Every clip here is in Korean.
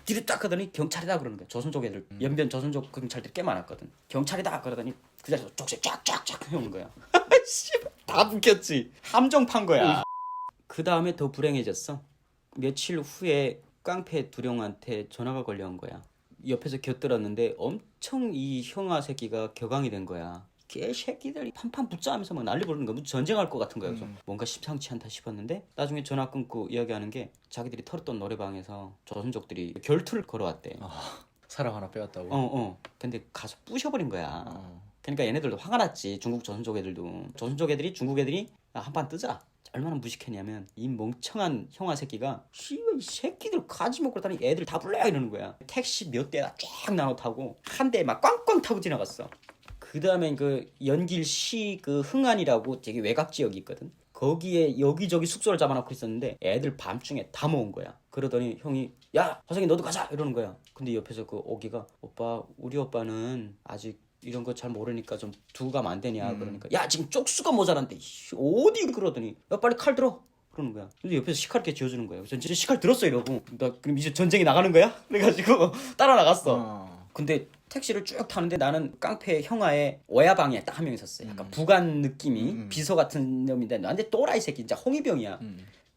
뒤로 딱 하더니 경찰이다 그러는 거야. 조선족 애들, 연변 조선족 경찰들이 꽤 많았거든. 경찰이다 그러더니 그 자리에서 쪽씩 쫙쫙쫙 해오는 거야. 다 묶였지. 함정 판 거야. 그 다음에 더 불행해졌어. 며칠 후에 깡패 두령한테 전화가 걸려온 거야. 옆에서 곁들었는데 엄청 이 형아 새끼가 격앙이 된 거야. 개새끼들이 판판 붙자 하면서 막 난리 부르는 거야. 무슨 전쟁할 것 같은 거야. 그래서 뭔가 심상치 않다 싶었는데 나중에 전화 끊고 이야기하는 게 자기들이 털었던 노래방에서 조선족들이 결투를 걸어왔대. 사람 하나 빼앗다고. 근데 가서 부셔버린 거야. 그러니까 얘네들도 화가 났지. 중국 조선족 애들도. 조선족 애들이 중국 애들이 한판 뜨자. 얼마나 무식했냐면 이 멍청한 형아 새끼가 이 새끼들 가지 먹고 그러더니 애들 다 불러야 이러는 거야. 택시 몇 대나 쫙 나눠 타고 한 대에 막 꽝꽝 타고 지나갔어. 그 다음에 그 연길시 그 흥안이라고 되게 외곽 지역이 있거든. 거기에 여기저기 숙소를 잡아놓고 있었는데 애들 밤중에 다 모은 거야. 그러더니 형이 야 화성이 너도 가자 이러는 거야. 근데 옆에서 그 오기가 오빠 우리 오빠는 아직 이런 거 잘 모르니까 좀 두고 가면 안 되냐 그러니까 야 지금 쪽수가 모자란데 어디 그러더니 야 빨리 칼 들어 그러는 거야. 근데 옆에서 시칼 이렇게 쥐어주는 거야. 그래서 진짜 시칼 들었어 이러고 나 그럼 이제 전쟁이 나가는 거야? 그래가지고 따라 나갔어. 근데 택시를 쭉 타는데 나는 깡패 형아의 오야방에 딱 한 명 있었어. 약간 부관 느낌이 비서 같은 놈인데 나한테 또라이 새끼 진짜 홍위병이야.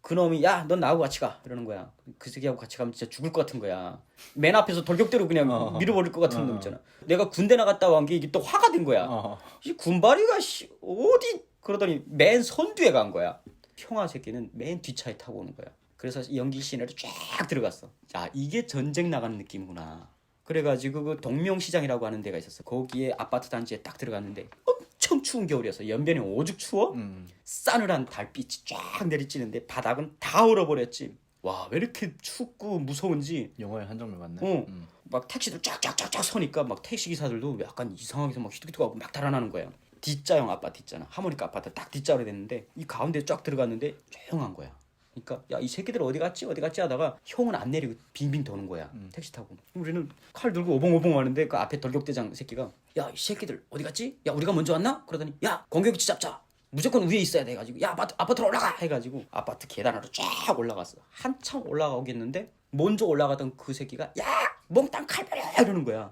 그놈이 야 넌 나하고 같이 가 이러는 거야. 그 새끼하고 같이 가면 진짜 죽을 것 같은 거야. 맨 앞에서 돌격대로 그냥 밀어버릴 것 같은 놈 있잖아. 내가 군대 나갔다 온 게 이게 또 화가 된 거야. 이 군바리가 어디 그러더니 맨 선두에 간 거야. 형아 새끼는 맨 뒷차에 타고 오는 거야. 그래서 연기 시내로 쫙 들어갔어. 자 이게 전쟁 나가는 느낌이구나. 그래가지고 그 동명시장이라고 하는 데가 있었어. 거기에 아파트 단지에 딱 들어갔는데 엄청 추운 겨울이었어. 연변이 오죽 추워? 싸늘한 달빛이 쫙 내리쬐는데 바닥은 다 얼어버렸지. 와 왜 이렇게 춥고 무서운지. 영화의 한 장면 같네. 막 택시들 쫙쫙쫙쫙 서니까 막 택시기사들도 약간 이상하게 막 히득히득하고 막 달아나는 거야. D자형 아파트 있잖아. 하모니카 아파트 딱 D자로 됐는데 이 가운데 쫙 들어갔는데 조용한 거야. 그러니까 야 이 새끼들 어디 갔지 하다가 형은 안 내리고 빙빙 도는 거야. 택시 타고. 우리는 칼 들고 오봉오봉 하는데 그 앞에 돌격대장 새끼가 야 이 새끼들 어디 갔지? 야 우리가 먼저 왔나? 그러더니 야 공격지 잡자. 무조건 위에 있어야 돼 가지고 야 아파트로 올라가 해가지고 아파트 계단으로 쫙 올라갔어. 한참 올라가겠는데 먼저 올라가던 그 새끼가 야 몽땅 칼 버려 이러는 거야.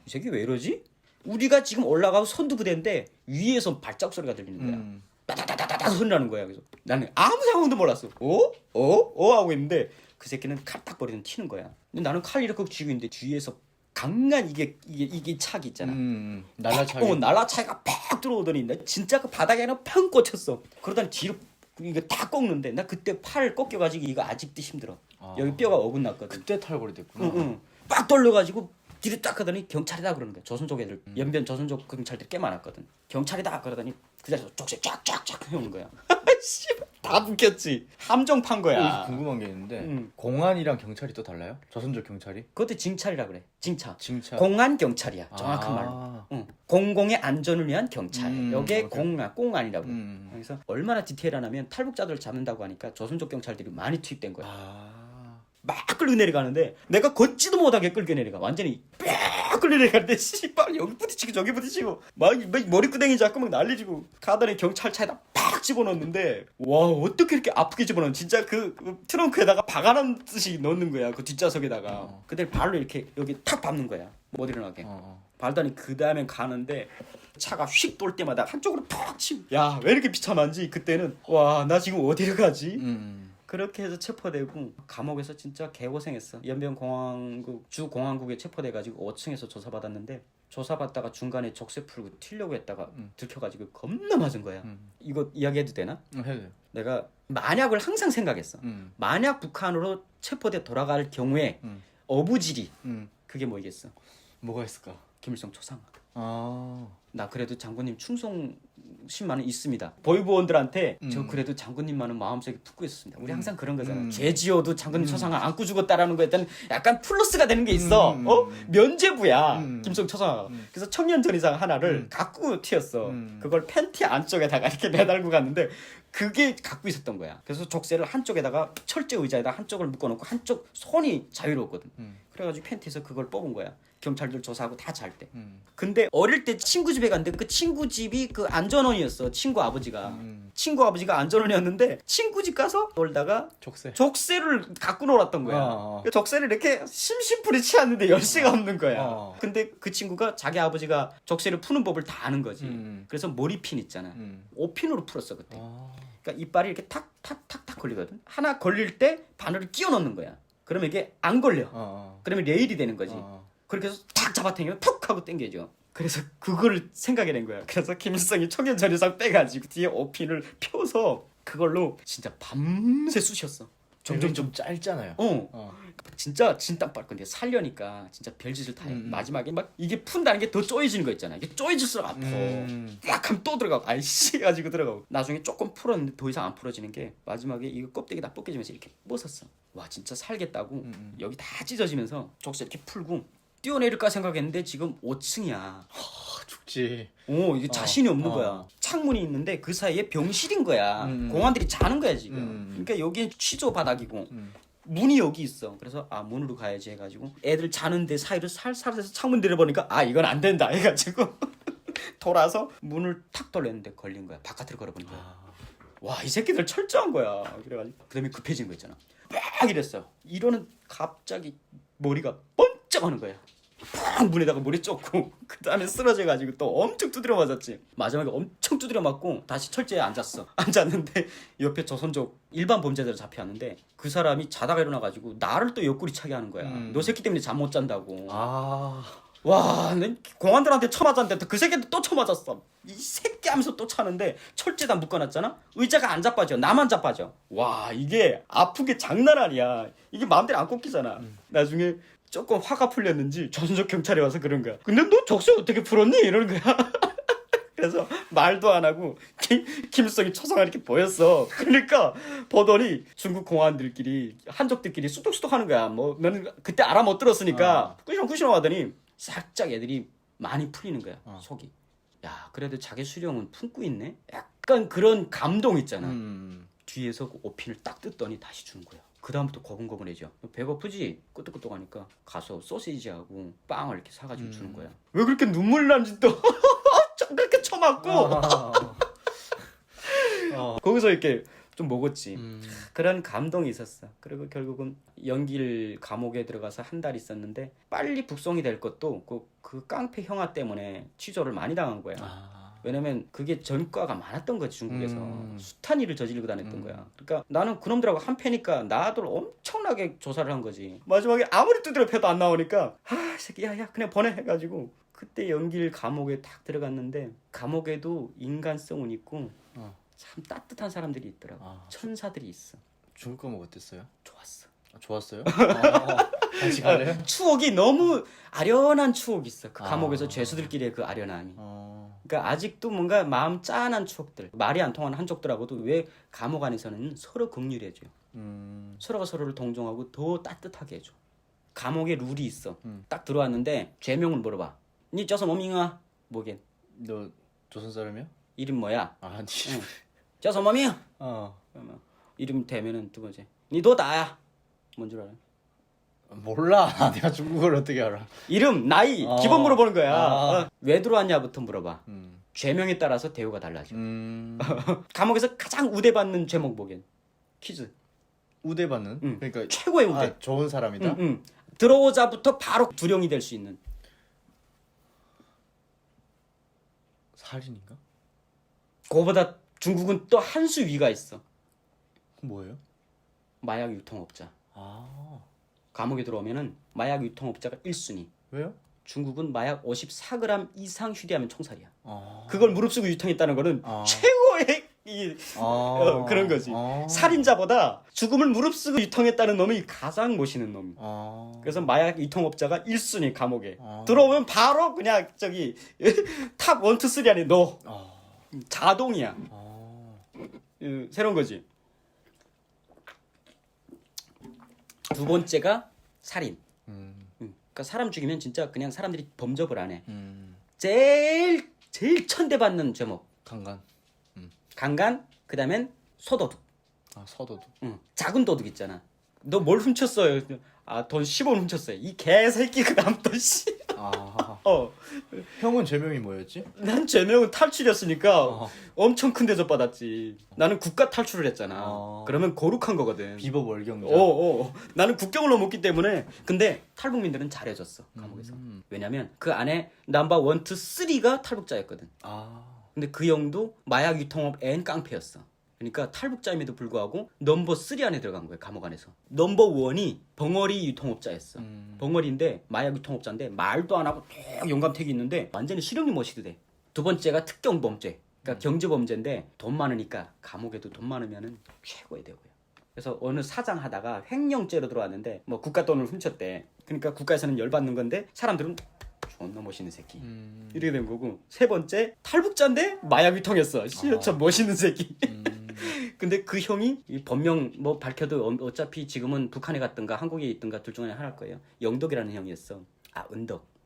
이 새끼 왜 이러지? 우리가 지금 올라가고 선두부대인데 위에서 발작 소리가 들리는 거야. 따다다다다 소리 나는 거야. 그래서 나는 아무 상황도 몰랐어. 하고 있는데 그 새끼는 칼 딱 버리는 튀는 거야. 근데 나는 칼 이렇게 쥐고 있는데 뒤에서 강한 이게 착이 있잖아. 날라차기. 날라차기가 팍 들어오더니 나 진짜 그 바닥에는 팡 꽂혔어. 그러다니 뒤로 이거 다 꺾는데 나 그때 팔 꺾여가지고 이거 아직도 힘들어. 여기 뼈가 어긋났거든. 그때 탈골이 됐구나. 응. 빡 돌려가지고 뒤로 딱 하더니 경찰이다 그러는 거야. 조선족 애들, 연변 조선족 경찰들이 꽤 많았거든. 경찰이다 그러더니 그 자리에서 쪽씩 쫙쫙쫙 해오는 거야. 다 묶였지. 함정 판 거야. 궁금한 게 있는데 공안이랑 경찰이 또 달라요? 조선족 경찰이? 그것도 징찰이라 그래. 징차. 공안 경찰이야. 정확한 말로. 공공의 안전을 위한 경찰. 여기에 공안이라고. 그래서 얼마나 디테일하냐면 탈북자들을 잡는다고 하니까 조선족 경찰들이 많이 투입된 거야. 막 끌고 내려가는데 내가 걷지도 못하게 끌고 내려가. 완전히 빽 끌고 내려가는데 씨발 여기 부딪히고 저기 부딪히고 막 머리끄댕이 잡고 막 난리지고 가더니 경찰차에다 팍 집어넣는데 와 어떻게 이렇게 아프게 집어넣는 진짜 그 트렁크에다가 박아놓은 듯이 넣는 거야. 그 뒷좌석에다가. 그때 발로 이렇게 여기 탁 밟는 거야. 못 일어나게. 밟더니 그 다음에 가는데 차가 휙 돌 때마다 한쪽으로 팍 치고 야 왜 이렇게 비참한지 그때는 와 나 지금 어디로 가지? 그렇게 해서 체포되고 감옥에서 진짜 개고생했어. 연변공항국 주공항국에 체포돼가지고 5층에서 조사받았는데 조사받다가 중간에 족쇄 풀고 튀려고 했다가 들켜가지고 겁나 맞은 거야. 이거 이야기해도 되나? 해도 돼요. 내가 만약을 항상 생각했어. 만약 북한으로 체포돼 돌아갈 경우에 어부지리 그게 뭐겠어? 뭐가 있을까? 김일성 초상화. 나 그래도 장군님 충성심만은 있습니다. 보위부원들한테 저 그래도 장군님만은 마음속에 품고 있었습니다. 우리 항상 그런 거잖아. 죄 지어도 장군님 초상화 안고 죽었다라는 거에 따른 약간 플러스가 되는 게 있어. 면죄부야. 김일성 초상화. 그래서 청년 전의상 하나를 갖고 튀었어. 그걸 팬티 안쪽에다가 이렇게 매달고 갔는데 그게 갖고 있었던 거야. 그래서 족쇄를 한쪽에다가 철제 의자에다 한쪽을 묶어놓고 한쪽 손이 자유로웠거든. 그래가지고 팬티에서 그걸 뽑은 거야. 경찰들 조사하고 다 잘 때. 근데 어릴 때 친구 집에 갔는데 그 친구 집이 그 안전원이었어. 친구 아버지가. 친구 아버지가 안전원이었는데 친구 집 가서 놀다가 족쇄. 족쇄를 갖고 놀았던 거야. 족쇄를 이렇게 심심풀이 치웠는데 열쇠가 없는 거야. 근데 그 친구가 자기 아버지가 족쇄를 푸는 법을 다 아는 거지. 그래서 머리핀 있잖아. 5핀으로 풀었어 그때. 그러니까 이빨이 이렇게 탁탁탁탁 걸리거든. 하나 걸릴 때 바늘을 끼워 넣는 거야. 그러면 이게 안 걸려. 그러면 레일이 되는 거지. 그렇게 해서 탁 잡아당기면 푹 하고 당겨져. 그래서 그거를 생각해낸 거야. 그래서 김일성이 청년전의상 빼가지고 뒤에 5핀을 펴서 그걸로 진짜 밤새 쑤셨어. 점점 좀 짧잖아요. 진짜 진땀 빨 건데 살려니까 진짜 별짓을 다 해. 마지막에 막 이게 푼다는 게 더 쪼여지는 거 있잖아. 이게 쪼여질수록 아파. 막 하면 또 들어가고 아이씨 가지고 들어가고. 나중에 조금 풀었는데 더 이상 안 풀어지는 게 마지막에 이거 껍데기 다 벗겨지면서 이렇게 벗었어. 와 진짜 살겠다고 여기 다 찢어지면서 족쇄 이렇게 풀고 뛰어내릴까 생각했는데 지금 5층이야. 죽지. 이게 자신이 없는 거야. 창문이 있는데 그 사이에 병실인 거야. 공안들이 자는 거야 지금. 그러니까 여기는 취조 바닥이고 문이 여기 있어. 그래서 문으로 가야지 해가지고 애들 자는데 사이로 살살 해서 창문 내려보니까 이건 안 된다 해가지고 돌아서 문을 탁 돌렸는데 걸린 거야. 바깥으로 걸어버린 거야. 와 이 새끼들 철저한 거야. 그래가지고 그다음에 급해진 거 있잖아. 막 이랬어. 이러는 갑자기 머리가 번쩍하는 거야. 팍 문에다가 머리 쫓고 그 다음에 쓰러져가지고 또 엄청 두드려 맞았지. 마지막에 엄청 두드려 맞고 다시 철제에 앉았어. 앉았는데 옆에 조선족 일반 범죄자들 잡혀왔는데 그 사람이 자다가 일어나가지고 나를 또 옆구리 차게 하는 거야. 너 새끼 때문에 잠 못 잔다고. 와, 난 공안들한테 쳐맞았는데 그 새끼한테 또 쳐맞았어. 이 새끼 하면서 또 차는데 철제다 묶어놨잖아. 의자가 안 자빠져. 나만 자빠져. 와, 이게 아픈 게 장난 아니야. 이게 마음대로 안 꺾이잖아. 나중에 조금 화가 풀렸는지 조선족 경찰이 와서 그런 거야. 근데 너 족쇄 어떻게 풀었니? 이러는 거야. 그래서 말도 안 하고 김일성이 초상화 이렇게 보였어. 그러니까 보더니 중국 공안들끼리 한족들끼리 쑥덕쑥덕 하는 거야. 뭐 너는 그때 알아 못 들었으니까 꾸시렁꾸시렁 하더니 살짝 애들이 많이 풀리는 거야. 속이. 야 그래도 자기 수령은 품고 있네. 약간 그런 감동 있잖아. 뒤에서 그 오핀을 딱 뜯더니 다시 주는 거야. 그 다음부터 거분거분해져. 배고프지? 끄떡끄떡하니까 가서 소시지하고 빵을 이렇게 사가지고 주는 거야. 왜 그렇게 눈물 난지 또 그렇게 쳐맞고 거기서 이렇게 좀 먹었지. 그런 감동이 있었어. 그리고 결국은 연길 감옥에 들어가서 한 달 있었는데 빨리 북송이 될 것도 그 깡패 형아 때문에 취조를 많이 당한 거야. 왜냐면 그게 전과가 많았던 거지 중국에서. 숱한 일을 저지르고 다녔던 거야. 그러니까 나는 그놈들하고 한패니까 나들 엄청나게 조사를 한 거지. 마지막에 아무리 두드려 패도 안 나오니까 새끼 야 그냥 보내 해가지고 그때 연길 감옥에 딱 들어갔는데 감옥에도 인간성은 있고 참 따뜻한 사람들이 있더라고. 천사들이 있어. 중국 감옥 어땠어요? 좋았어. 좋았어요? 다시 갈래요? 추억이 너무 아련한 추억이 있어. 그 감옥에서 죄수들끼리의 그 아련함이. 그러니까 아직도 뭔가 마음 짠한 추억들. 말이 안 통하는 한족들하고도 왜 감옥 안에서는 서로 긍휼해줘요. 서로가 서로를 동정하고 더 따뜻하게 해줘. 감옥에 룰이 있어. 딱 들어왔는데 죄명을 물어봐. 니 쩌서 뭐밍아? 뭐겐? 너 조선 사람이야? 이름 뭐야? 아니. 쩌서 뭐밍? 이름 대면은 두 번째. 니 너 나야. 뭔 줄 알아? 몰라. 내가 중국어를 어떻게 알아? 이름, 나이, 기본 물어보는 거야. 왜 들어왔냐부터 물어봐. 죄명에 따라서 대우가 달라져. 감옥에서 가장 우대받는 죄목 뭐겐? 퀴즈. 우대받는? 그러니까 최고의 우대. 좋은 사람이다? 들어오자부터 바로 두령이 될 수 있는. 살인인가? 그거보다 중국은 또 한 수 위가 있어. 뭐예요? 마약 유통업자. 감옥에 들어오면은 마약 유통업자가 1순위. 왜요? 중국은 마약 54g 이상 휴대하면 총살이야. 그걸 무릅쓰고 유통했다는 거는 최고의 그런 거지. 살인자보다 죽음을 무릅쓰고 유통했다는 놈이 가장 멋있는 놈이. 그래서 마약 유통업자가 1순위 감옥에. 들어오면 바로 그냥 저기 탑 1, 2, 3 안에 넣어. 자동이야. 새로운 거지. 두 번째가 살인. 그러니까 사람 죽이면 진짜 그냥 사람들이 범접을 안 해. 제일 천대받는 죄목. 강간. 강간. 그다음엔 소도둑. 아 서도둑. 응. 작은 도둑 있잖아. 너 뭘 훔쳤어요? 아, 돈 10원 훔쳤어요. 이 개새끼 그다음 또 씨. 아 어. 형은 죄명이 뭐였지? 난 제명은 탈출이었으니까 어. 엄청 큰 대접 받았지. 나는 국가 탈출을 했잖아. 어. 그러면 고룩한 거거든. 비버 월경자. 나는 국경을 넘었기 때문에. 근데 탈북민들은 잘해줬어 감옥에서. 왜냐면 그 안에 넘버 1, 2, 3가 탈북자였거든. 아 근데 그 형도 마약 유통업 앤 깡패였어. 그러니까 탈북자임에도 불구하고 넘버 3 안에 들어간 거야 감옥 안에서. 넘버 1이 벙어리 유통업자였어. 벙어리인데 마약 유통업자인데 말도 안 하고 쭉 용감택이 있는데 완전히 실형이 멋이도 돼. 두 번째가 특경범죄. 그러니까 경제범죄인데 돈 많으니까 감옥에도 돈 많으면은 최고의 대우야. 그래서 어느 사장 하다가 횡령죄로 들어왔는데 뭐 국가 돈을 훔쳤대. 그러니까 국가에서는 열받는 건데 사람들은 존나 멋있는 새끼 이렇게 된 거고. 세 번째 탈북자인데 마약 유통했어. 참 멋있는 새끼. 근데 그 형이 이 본명 뭐 밝혀도 어차피 지금은 북한에 갔든가 한국에 있든가 둘 중에 하나일 거예요. 영덕이라는 형이었어. 아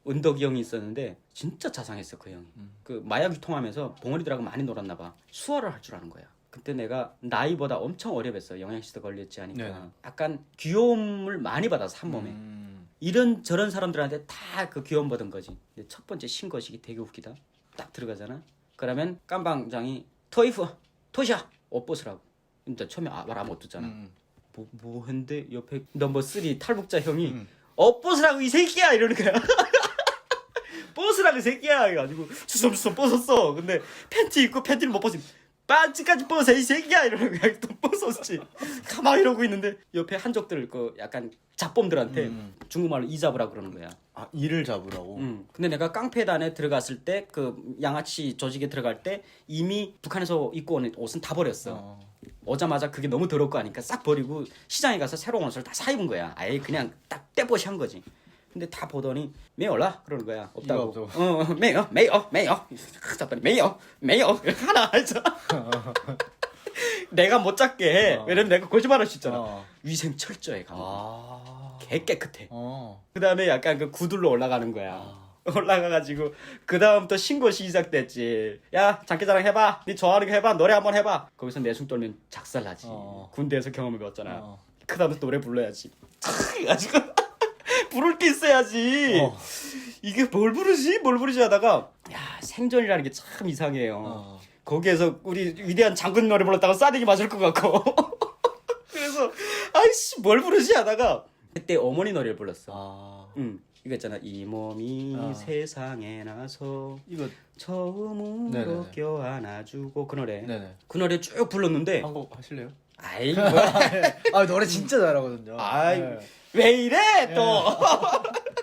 은덕이 형이 있었는데 진짜 자상했어 그 형이. 그 마약 유통하면서 봉어리들하고 많이 놀았나 봐. 수화를 할 줄 아는 거야. 그때 내가 나이보다 엄청 어려웠어. 영양실도 걸렸지 하니까. 네. 약간 귀여움을 많이 받아서 한 몸에. 이런 저런 사람들한테 다 그 귀여움 받은 거지. 근데 첫 번째 신거식이 되게 웃기다. 딱 들어가잖아. 그러면 깜방장이 토이프 토샤 옷 벗으라고. 근데 처음에 말 아무 못 듣잖아. 뭐 했는데 옆에 넘버 3 탈북자 형이 옷 벗으라고 이 새끼야 이러는 거야. 벗으라고 이 새끼야 해가지고 주섬주섬 벗었어. 근데 팬티 입고 팬티를 못 벗으면 반지까지 벗어 이 새끼야 이러는 거야. 또 벗었지. 가만히 이러고 있는데 옆에 한족들 그 약간 잡범들한테 중국말로 이 잡으라고 그러는 거야. 아 이를 잡으라고. 근데 내가 깡패단에 들어갔을 때 그 양아치 조직에 들어갈 때 이미 북한에서 입고 온 옷은 다 버렸어. 오자마자 그게 너무 더럽고 하니까 싹 버리고 시장에 가서 새로운 옷을 다 사 입은 거야. 아예 그냥 딱 떼버시 한 거지. 근데 다 보더니 메올라 그러는 거야. 없다고. 메요. 잡더니 메요 하나 해서 내가 못 잡게 해. 왜냐면 내가 거짓말할 수 있잖아. 위생 철저해 감옥. 개 깨끗해. 그 다음에 약간 그 구들로 올라가는 거야. 올라가가지고 그 다음부터 신고 시작됐지. 야 장기자랑 해봐. 네 좋아하는 거 해봐. 노래 한번 해봐. 거기서 내숭 떨면 작살나지. 군대에서 경험해 봤잖아. 그 다음에 노래 불러야지. 가지고 부를 게 있어야지. 이게 뭘 부르지 하다가 야 생전이라는 게 참 이상해요. 거기에서 우리 위대한 장군 노래 불렀다가 싸대기 맞을 것 같고. 그래서 아이씨 뭘 부르지 하다가 그때 어머니 노래를 불렀어. 이거 있잖아. 이 몸이 세상에 나서 이거 처음으로 네네네. 껴안아주고 그 노래. 네네. 그 노래 쭉 불렀는데 한 곡 하실래요? 아이 뭐야. 아 노래 진짜 잘하거든요. 아이 네. 왜 이래 또.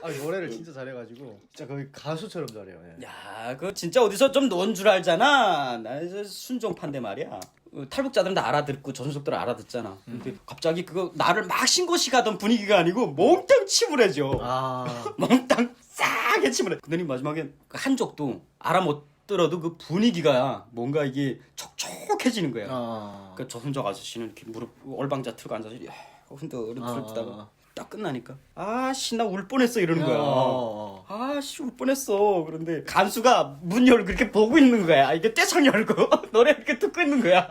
아 노래를 진짜 잘해가지고 진짜 거의 가수처럼 잘해요. 예. 야, 그 진짜 어디서 좀 논 줄 알잖아. 나 이제 순종판데 말이야. 탈북자들은 다 알아듣고 조선족들은 알아듣잖아. 근데 갑자기 그거 나를 막 신고시 가던 분위기가 아니고 몽땅 침울해져. 몽땅 싸게 침울해. 근데 마지막에 그 한족도 알아 못 들어도 그 분위기가 뭔가 이게 촉촉해지는 거야. 그 조선족 아저씨는 이렇게 무릎 얼방자 틀고 앉아서 흔들흔들다가 딱 끝나니까 아씨 나 울 뻔했어 이러는 거야. 아씨 울 뻔했어. 그런데 간수가 문 열고 그렇게 보고 있는 거야. 이게 떼창 열고 노래 이렇게 듣고 있는 거야.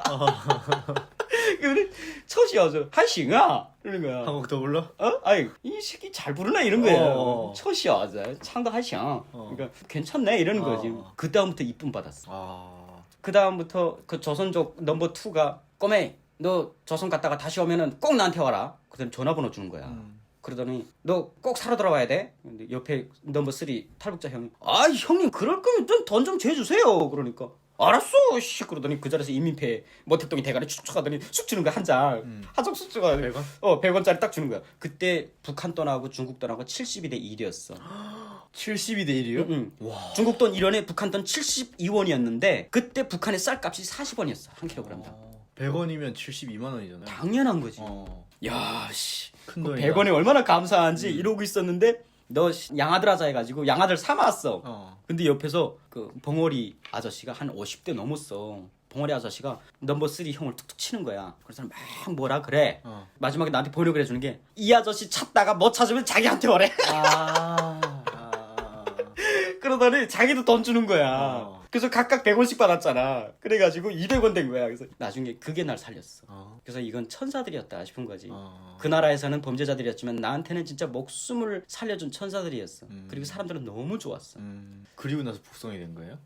근데 처시 와서 하싱아 이러는 거야. 한 곡 더 불러? 아이 이 새끼 잘 부르나 이런 거야. 처시 와서 창도 하싱. 그러니까 괜찮네 이러는 거지. 그 다음부터 이쁨 받았어. 그 다음부터 그 조선족 넘버 2가 꼬매 너 조선 갔다가 다시 오면은 꼭 나한테 와라. 그다음 전화번호 주는 거야. 그러더니 너 꼭 살아 돌아와야 돼. 근데 옆에 넘버 3 탈북자 형이 아 형님 그럴 거면 좀 돈 좀 재주세요. 그러니까 알았어 씨 그러더니 그 자리에서 이민폐 모택동이 대가리 축축 하더니 쑥 주는 거야 한 장. 한장 쑥 주가 100원? 100원짜리 딱 주는 거야. 그때 북한 돈하고 중국 돈하고 72대 1이었어. 72대 1이요? 응. 중국 돈 1원에 북한 돈 72원이었는데 그때 북한의 쌀값이 40원이었어 한 킬로그램당. 100원이면 72만 원이잖아요. 당연한 거지. 야, 씨. 큰 그 돈이다. 100원이 얼마나 감사한지 이러고 있었는데 너 양아들 하자 해가지고 양아들 삼았어. 근데 옆에서 그 벙어리 아저씨가 한 50대 넘었어. 벙어리 아저씨가 넘버 3 형을 툭툭 치는 거야. 그래서 막 뭐라 그래. 마지막에 나한테 번역을 해주는 게 이 아저씨 찾다가 못 찾으면 자기한테 오래. 그러더니 자기도 돈 주는 거야. 그래서 각각 100원씩 받았잖아. 그래가지고 200원 된 거야. 그래서 나중에 그게 날 살렸어. 그래서 이건 천사들이었다 싶은 거지. 그 나라에서는 범죄자들이었지만 나한테는 진짜 목숨을 살려준 천사들이었어. 그리고 사람들은 너무 좋았어. 그리고 나서 복성이 된 거예요?